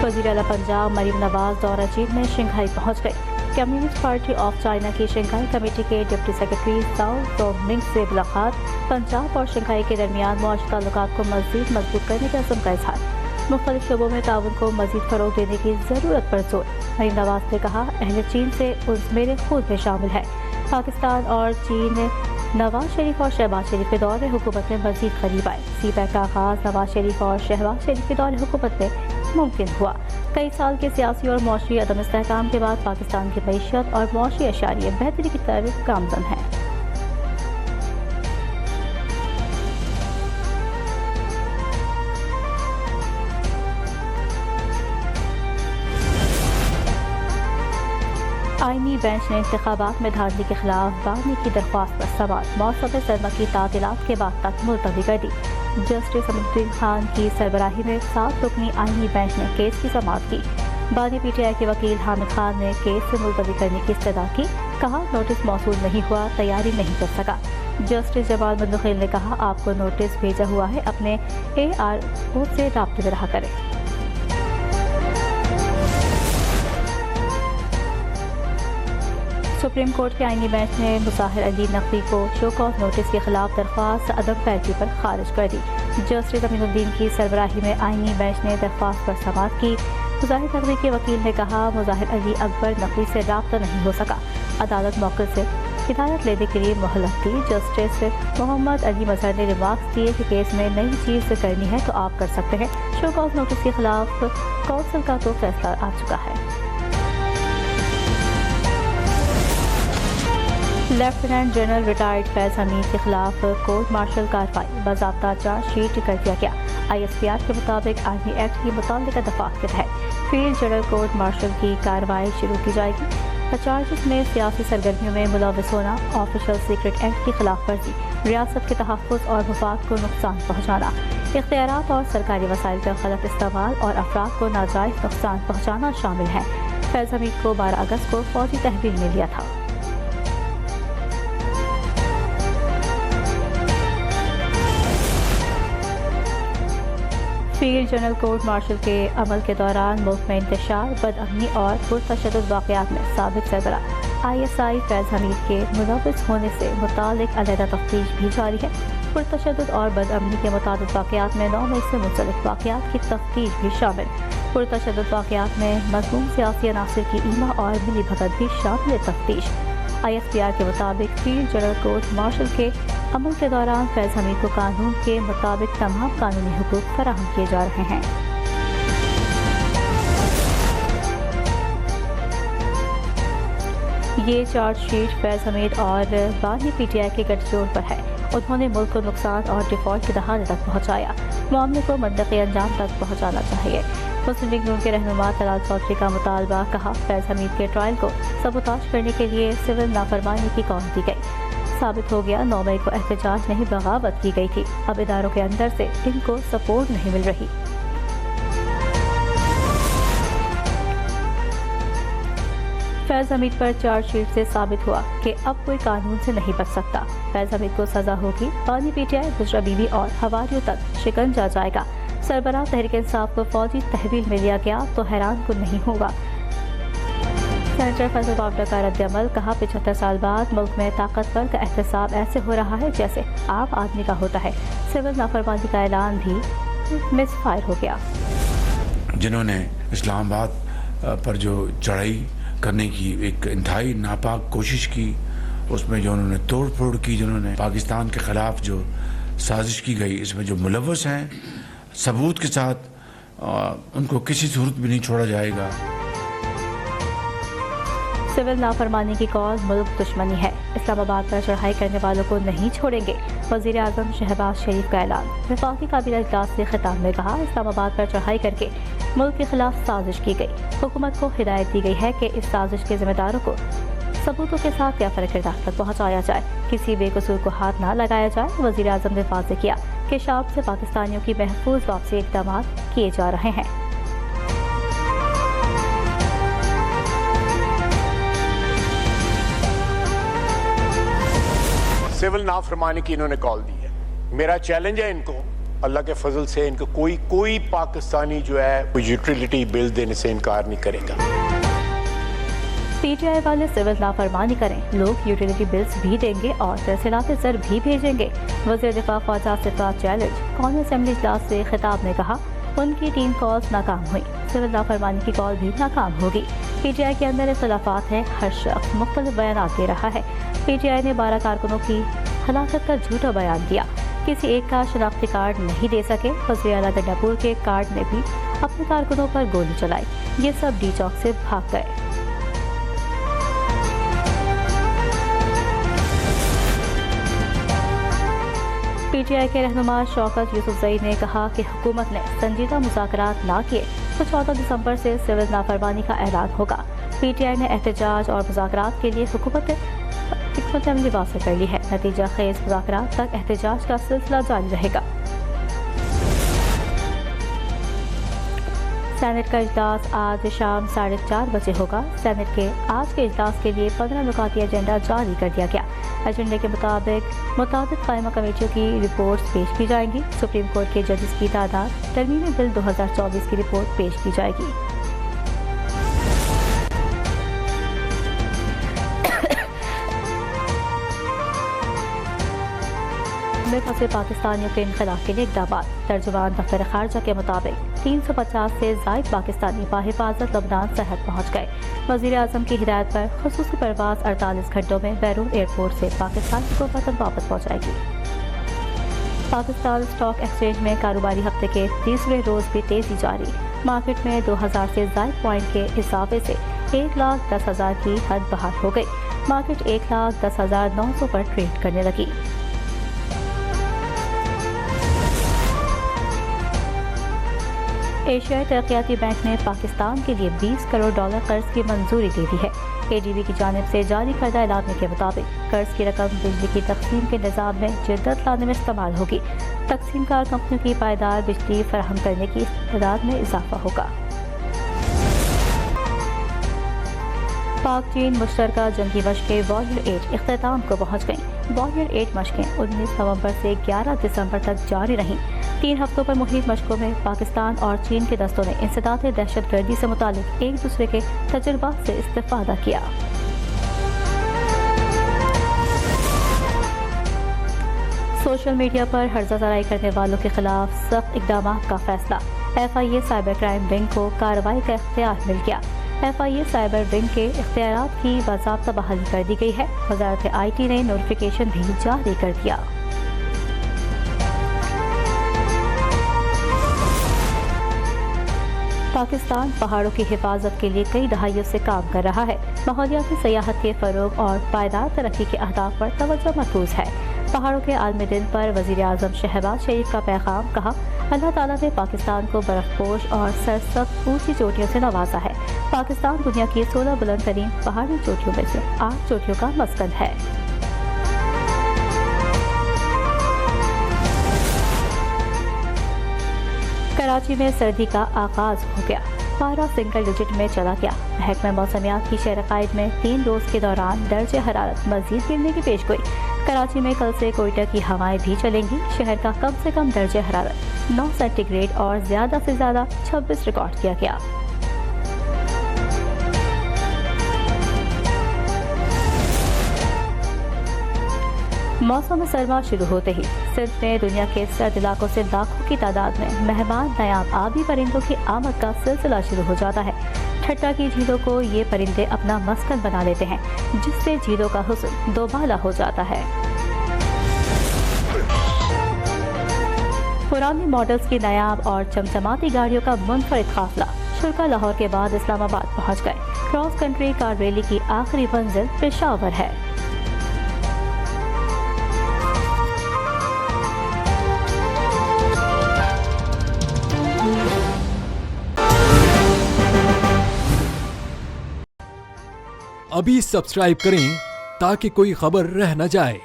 وزیر اعلیٰ پنجاب مریم نواز دورہ چین میں شنگھائی پہنچ گئی۔ کمیونسٹ پارٹی آف چائنا کی شنگھائی کمیٹی کے ڈپٹی سیکرٹری زاؤ زونگمنگ سے ملاقات، پنجاب اور شنگھائی کے درمیان معاشی تعلقات کو مزید مضبوط کرنے کے عزم کا اظہار، مختلف شعبوں میں تعاون کو مزید فروغ دینے کی ضرورت پر زور۔ مریم نواز نے کہا، اہل چین سے عضو میرے خود میں شامل ہے۔ پاکستان اور چین نواز شریف اور شہباز شریف کے دور حکومت میں مزید قریب آئے۔ سی پیک کا آغاز نواز شریف اور شہباز شریف کے دور حکومت میں ممکن ہوا۔ کئی سال کے سیاسی اور معاشی عدم استحکام کے بعد پاکستان کی معیشت اور معاشی اشاریہ بہتری کی طرف گامزن ہے۔ آئینی بینچ نے انتخابات میں دھاندلی کے خلاف بانی کی درخواست پر سوال موسم سرما کی تعطیلات کے بعد تک ملتوی کر دی۔ جسٹس امین الدین خان کی سربراہی میں 7 رکنی آئینی بینچ نے کیس کی سماعت کی۔ بانی پی ٹی آئی کے وکیل حامد خان نے کیس سے ملتوی کرنے کی استدعا کی، کہا نوٹس موصول نہیں ہوا، تیاری نہیں کر سکا۔ جسٹس جمال مندخیل نے کہا، آپ کو نوٹس بھیجا ہوا ہے، اپنے ARO سے رابطے میں رہا کریں۔ سپریم کورٹ کے آئینی بینچ نے مظاہر علی نقوی کو شو کاز نوٹس کے خلاف درخواست عدم پیروی پر خارج کر دی۔ جسٹس امین الدین کی سربراہی میں آئینی بینچ نے درخواست پر سماعت کی۔ مظاہر نقوی کے وکیل نے کہا، مظاہر علی اکبر نقوی سے رابطہ نہیں ہو سکا، عدالت موقع سے ہدایت لینے کے لیے مہلت دی۔ جسٹس محمد علی مظہر نے ریمارکس دیے کہ کیس میں نئی چیز کرنی ہے تو آپ کر سکتے ہیں، شو کاز نوٹس کے خلاف کونسل کا تو فیصلہ آ چکا ہے۔ لیفٹیننٹ جنرل ریٹائرڈ فیض حمید کے خلاف کورٹ مارشل کارروائی، باضابطہ چارج شیٹ کر دیا گیا۔ ISPR کے مطابق آئینی ایکٹ کی متعلقہ دفعات کے تحت فیلڈ جنرل کورٹ مارشل کی کارروائی شروع کی جائے گی۔ چارجز میں سیاسی سرگرمیوں میں ملوث ہونا، آفیشل سیکرٹ ایکٹ کی خلاف ورزی، ریاست کے تحفظ اور مفاد کو نقصان پہنچانا، اختیارات اور سرکاری وسائل کا غلط استعمال اور افراد کو ناجائز نقصان پہنچانا شامل ہیں۔ فیض حمید کو 12 اگست کو فوجی تحویل میں لیا تھا۔ Field general court marshal K عمل کے دوران ملک میں انتشار، بدامنی اور پرتشدد واقعات میں سابق سربراہ ISI فیض حمید کے ملوث ہونے سے متعلق علیحدہ تفتیش بھی جاری ہے۔ پرتشدد اور بدامنی کے متعدد واقعات میں 9 مئی سے منسلک واقعات کی تفتیش بھی شامل۔ پرتشدد واقعات میں مذموم سیاسی عناصر کی ایما اور ملی بھگت بھی شامل تفتیش۔ ISPR کے مطابق field general court marshal K عمل کے دوران فیض حمید کو قانون کے مطابق تمام قانونی حقوق فراہم کیے جا رہے ہیں۔ یہ چارج شیٹ فیض حمید اور بانی PTI کے گٹھ جوڑ پر ہے۔ انہوں نے ملک کو نقصان اور ڈیفالٹ کے دہانے تک پہنچایا، معاملے کو منطقی انجام تک پہنچانا چاہیے۔ مسلم لیگ نون کے رہنما طلال چودھری کا مطالبہ، کہا فیض حمید کے ٹرائل کو سبوتاژ کرنے کے لیے سول نافرمانی کی کال دی گئی۔ ثابت ہو گیا 9 مئی کو احتجاج نہیں بغاوت کی گئی تھی، اب اداروں کے اندر سے ان کو سپورٹ نہیں مل رہی۔ فیض حمید پر چارج شیٹ سے ثابت ہوا کہ اب کوئی قانون سے نہیں بچ سکتا۔ فیض حمید کو سزا ہوگی، بانی PTI، بشرا بی بی اور حواریوں تک شکنجا جائے گا۔ سربراہ تحریک انصاف کو فوجی تحویل میں لیا گیا تو حیران کن نہیں ہوگا۔ سینیٹر فیصل پاوڈر کا رد عمل، کہا 75 سال بعد ملک میں طاقتور کا احتساب ایسے ہو رہا ہے جیسے عام آدمی کا ہوتا ہے۔ سول نافرمانی کا اعلان بھی مس فائر ہو گیا۔ جنہوں نے اسلام آباد پر جو چڑھائی کرنے کی ایک انتہائی ناپاک کوشش کی، اس میں جو انہوں نے توڑ پھوڑ کی، جنہوں نے پاکستان کے خلاف جو سازش کی گئی، اس میں جو ملوث ہیں ثبوت کے ساتھ، ان کو کسی صورت بھی نہیں چھوڑا جائے گا۔ سول نافرمانی کی کال ملک دشمنی ہے، اسلام آباد پر چڑھائی کرنے والوں کو نہیں چھوڑیں گے، وزیر اعظم شہباز شریف کا اعلان۔ وفاقی کابینہ اجلاس کے خطاب میں کہا، اسلام آباد پر چڑھائی کر کے ملک کے خلاف سازش کی گئی، حکومت کو ہدایت دی گئی ہے کہ اس سازش کے ذمہ داروں کو ثبوتوں کے ساتھ یا فرق کردار تک پہنچایا جائے، کسی بے قصور کو ہاتھ نہ لگایا جائے۔ وزیر اعظم نے واضح کیا کہ شام سے پاکستانیوں کی محفوظ واپسی اقدامات کیے جا رہے ہیں۔ سول نافرمانی کی انہوں نے کال دی ہے۔ میرا چیلنج ہے ان کو اللہ کے فضل سے ان کو کوئی پاکستانی جو ہے یوٹیلیٹی بل دینے سے انکار نہیں کرے گا۔ پی ٹی آئی والے سول نافرمانی کریں، لوگ یوٹیلیٹی بلز بھی دیں گے اور ترسیلات زر بھی بھیجیں گے۔ وزیر دفاع خواجہ صفات چیلنج، قومی اسمبلی اجلاس سے خطاب میں کہا ان کی 3 کالز ناکام ہوئی، سول نافرمانی کی کال بھی ناکام ہوگی۔ پی ٹی آئی کے اندر اختلافات ہیں، ہر شخص مختلف بیانات دے رہا ہے۔ پی ٹی آئی نے 12 کارکنوں کی ہلاکت کا جھوٹا بیان دیا، کسی ایک کا شناختی کارڈ نہیں دے سکے۔ وزیر اعلیٰ گنڈا پور کے کارڈ نے بھی اپنے کارکنوں پر گولی چلائی، یہ سب ڈی چوک سے بھاگ گئے۔ پی ٹی آئی کے رہنما شوکت یوسفزئی نے کہا کہ حکومت نے سنجیدہ مذاکرات نہ کیے تو 14 دسمبر سے سول نافرمانی کا اعلان ہوگا۔ پی ٹی آئی نے احتجاج اور مذاکرات کے لیے حکومت حکمت عملی واضح کر لی ہے، نتیجہ خیز مذاکرات تک احتجاج کا سلسلہ جاری رہے گا۔ سینٹ کا اجلاس آج شام 4:30 بجے ہوگا۔ سینٹ کے آج کے اجلاس کے لیے 15 نکاتی ایجنڈا جاری کر دیا گیا۔ ایجنڈے کے مطابق قائمہ کمیٹیوں کی رپورٹس پیش کی جائیں گی۔ سپریم کورٹ کے ججز کی تعداد، ترمیمی بل 2024 کی رپورٹ پیش کی جائے گی۔ میں پھنسے پاکستانیوں کے انخلاء کے لیے اقدامات۔ ترجمان دفتر خارجہ کے مطابق 350 سے زائد پاکستانی باحفاظت لبنان سرحد پہنچ گئے۔ وزیر اعظم کی ہدایت پر خصوصی پرواز 48 گھنٹوں میں بیرون ایئرپورٹ سے پاکستان کو وطن واپس پہنچائے گی۔ پاکستان اسٹاک ایکسچینج میں کاروباری ہفتے کے تیسرے روز بھی تیزی جاری۔ مارکیٹ میں 2000 سے زائد پوائنٹ کے اضافے سے 1,10,000 کی حد بحال ہو گئی۔ مارکیٹ 1,10,900 پر ٹریڈ کرنے لگی۔ ایشیائی ترقیاتی بینک نے پاکستان کے لیے $20 کروڑ قرض کی منظوری دے دی ہے۔ اے ڈی بی کی جانب سے جاری کردہ اعلامیے کے مطابق قرض کی رقم بجلی کی تقسیم کے نظام میں جدت لانے میں استعمال ہوگی۔ تقسیم کار کمپنیوں کی پائیدار بجلی فراہم کرنے کی تعداد میں اضافہ ہوگا۔ پاک چین مشترکہ جنگی مشقیں واریر 8 اختتام کو پہنچ گئیں۔ واریر 8 مشقیں 19 نومبر سے 11 دسمبر تک جاری رہیں۔ 3 ہفتوں پر محیط مشقوں میں پاکستان اور چین کے دستوں نے انسداد دہشت گردی سے متعلق ایک دوسرے کے تجربات سے استفادہ کیا۔ سوشل میڈیا پر ہرزہ زرائی کرنے والوں کے خلاف سخت اقدامات کا فیصلہ۔ F I A cyber crime wing کو کارروائی کا اختیار مل گیا۔ F I A cyber wing کے اختیارات کی باضابطہ بحالی کر دی گئی ہے۔ وزارت آئی ٹی نے نوٹیفیکیشن بھی جاری کر دیا۔ پاکستان پہاڑوں کی حفاظت کے لیے کئی دہائیوں سے کام کر رہا ہے۔ ماحولیاتی سیاحت کے فروغ اور پائیدار ترقی کے اہداف پر توجہ مرکوز ہے۔ پہاڑوں کے عالمی دن پر وزیر اعظم شہباز شریف کا پیغام، کہا اللہ تعالیٰ نے پاکستان کو برف پوش اور سرسبز اونچی چوٹیوں سے نوازا ہے۔ پاکستان دنیا کی 16 بلند ترین پہاڑی چوٹیوں میں سے 8 چوٹیوں کا مسکن ہے۔ کراچی میں سردی کا آغاز ہو گیا، پارہ سنگل ڈیجٹ میں چلا گیا۔ محکمہ موسمیات کی شہر قائد میں 3 روز کے دوران درجہ حرارت مزید گرنے کی پیشگوئی۔ کراچی میں کل سے کوئٹہ کی ہوائیں بھی چلیں گی۔ شہر کا کم سے کم درجہ حرارت 9 سینٹی گریڈ اور زیادہ سے زیادہ 26 ریکارڈ کیا گیا۔ موسم سرما شروع ہوتے ہی سندھ میں دنیا کے سرد علاقوں سے لاکھوں کی تعداد میں مہمان نایاب آبی پرندوں کی آمد کا سلسلہ شروع ہو جاتا ہے۔ ٹھٹا کی جھیلوں کو یہ پرندے اپنا مسکن بنا لیتے ہیں، جس سے جھیلوں کا حسن دوبالا ہو جاتا ہے۔ پرانی ماڈلز کی نایاب اور چمچماتی گاڑیوں کا منفرد قافلہ شرکا لاہور کے بعد اسلام آباد پہنچ گئے۔ کراس کنٹری کار ریلی کی آخری منزل پشاور ہے۔ ابھی سبسکرائب کریں تاکہ کوئی خبر رہ نہ جائے۔